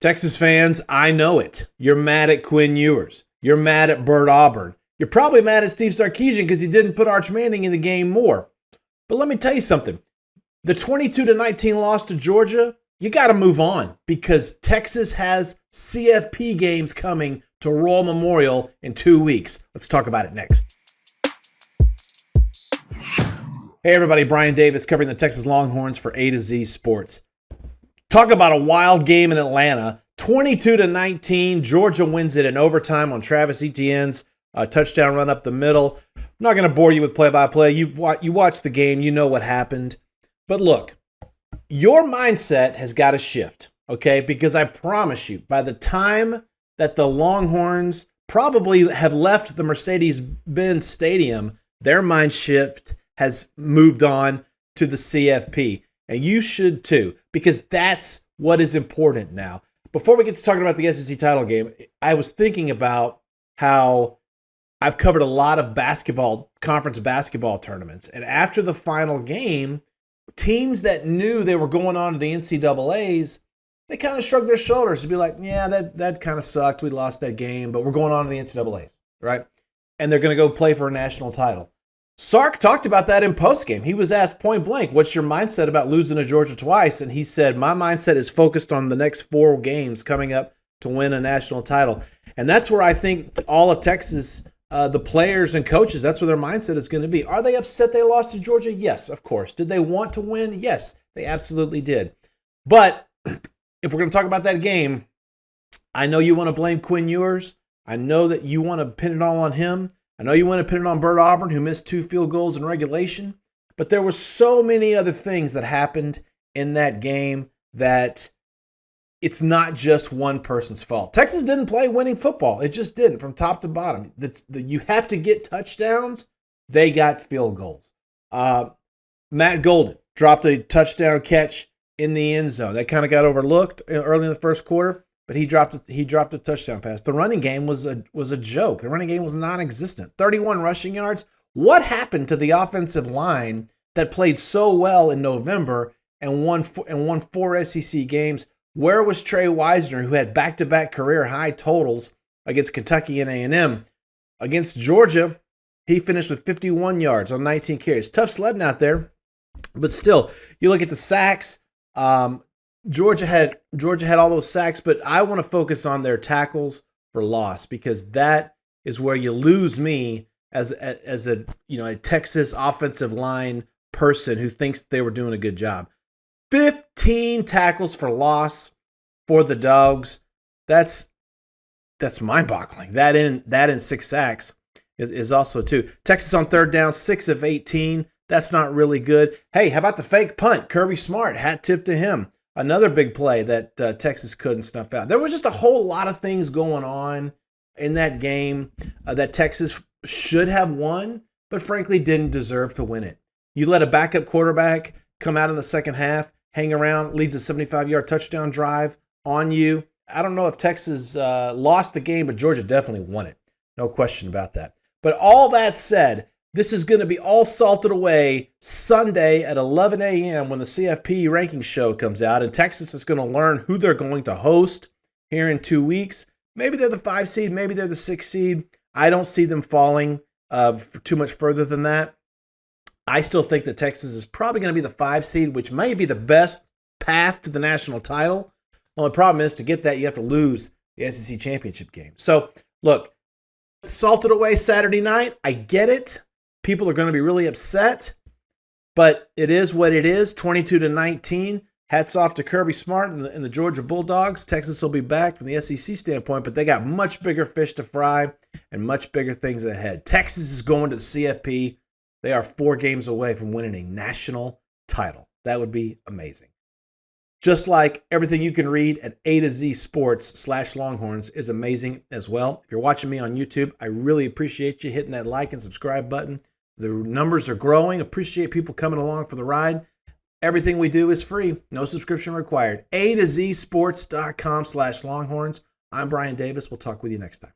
Texas fans, I know it. You're mad at Quinn Ewers. You're mad at Bert Auburn. You're probably mad at Steve Sarkisian because he didn't put Arch Manning in the game more. But let me tell you something. The 22-19 loss to Georgia, you got to move on because Texas has CFP games coming to Royal Memorial in 2 weeks. Let's talk about it next. Hey everybody, Brian Davis covering the Texas Longhorns for A to Z Sports. Talk about a wild game in Atlanta. 22-19, Georgia wins it in overtime on Travis Etienne's touchdown run up the middle. I'm not going to bore you with play-by-play. You watch the game, you know what happened. But look, your mindset has got to shift, okay? Because I promise you, by the time that the Longhorns probably have left the Mercedes-Benz Stadium, their mind shift has moved on to the CFP. And you should too, because that's what is important now. Before we get to talking about the SEC title game, I was thinking about how I've covered a lot of conference basketball tournaments. And after the final game, teams that knew they were going on to the NCAAs, they kind of shrugged their shoulders and be like, yeah, that kind of sucked. We lost that game, but we're going on to the NCAAs, right? And they're going to go play for a national title. Sark talked about that in postgame. He was asked point blank, what's your mindset about losing to Georgia twice? And he said, my mindset is focused on the next 4 games coming up to win a national title. And that's where I think all of Texas, the players and coaches, that's where their mindset is going to be. Are they upset they lost to Georgia? Yes, of course. Did they want to win? Yes, they absolutely did. But if we're going to talk about that game, I know you want to blame Quinn Ewers. I know that you want to pin it all on him. I know you want to pin it on Bert Auburn, who missed 2 field goals in regulation, but there were so many other things that happened in that game that it's not just one person's fault. Texas didn't play winning football. It just didn't from top to bottom. You have to get touchdowns. They got field goals. Matt Golden dropped a touchdown catch in the end zone. That kind of got overlooked early in the first quarter. But he dropped a touchdown pass. The running game was a joke. The running game was non-existent. 31 rushing yards. What happened to the offensive line that played so well in November and won 4 SEC games? Where was Trey Wisner, who had back-to-back career high totals against Kentucky and A&M? Against Georgia, he finished with 51 yards on 19 carries. Tough sledding out there, but still, you look at the sacks. Georgia had all those sacks, but I want to focus on their tackles for loss because that is where you lose me as a Texas offensive line person who thinks they were doing a good job. 15 tackles for loss for the Dogs. That's mind-boggling. That in 6 sacks is also too. Texas on third down, 6 of 18. That's not really good. Hey, how about the fake punt? Kirby Smart, hat tip to him. Another big play that Texas couldn't snuff out. There was just a whole lot of things going on in that game that Texas should have won, but frankly didn't deserve to win it. You let a backup quarterback come out in the second half, hang around, leads a 75-yard touchdown drive on you. I don't know if Texas lost the game, but Georgia definitely won it. No question about that. But all that said, this is going to be all salted away Sunday at 11 a.m. when the CFP ranking show comes out, and Texas is going to learn who they're going to host here in 2 weeks. Maybe they're the 5 seed, maybe they're the 6 seed. I don't see them falling for too much further than that. I still think that Texas is probably going to be the 5 seed, which may be the best path to the national title. Only problem is to get that, you have to lose the SEC championship game. So, look, salted away Saturday night. I get it. People are going to be really upset, but it is what it is, 22-19. Hats off to Kirby Smart and the Georgia Bulldogs. Texas will be back from the SEC standpoint, but they got much bigger fish to fry and much bigger things ahead. Texas is going to the CFP. They are 4 games away from winning a national title. That would be amazing. Just like everything you can read at A to Z Sports/Longhorns is amazing as well. If you're watching me on YouTube, I really appreciate you hitting that like and subscribe button. The numbers are growing. Appreciate people coming along for the ride. Everything we do is free. No subscription required. A to Z Sports.com/Longhorns. I'm Brian Davis. We'll talk with you next time.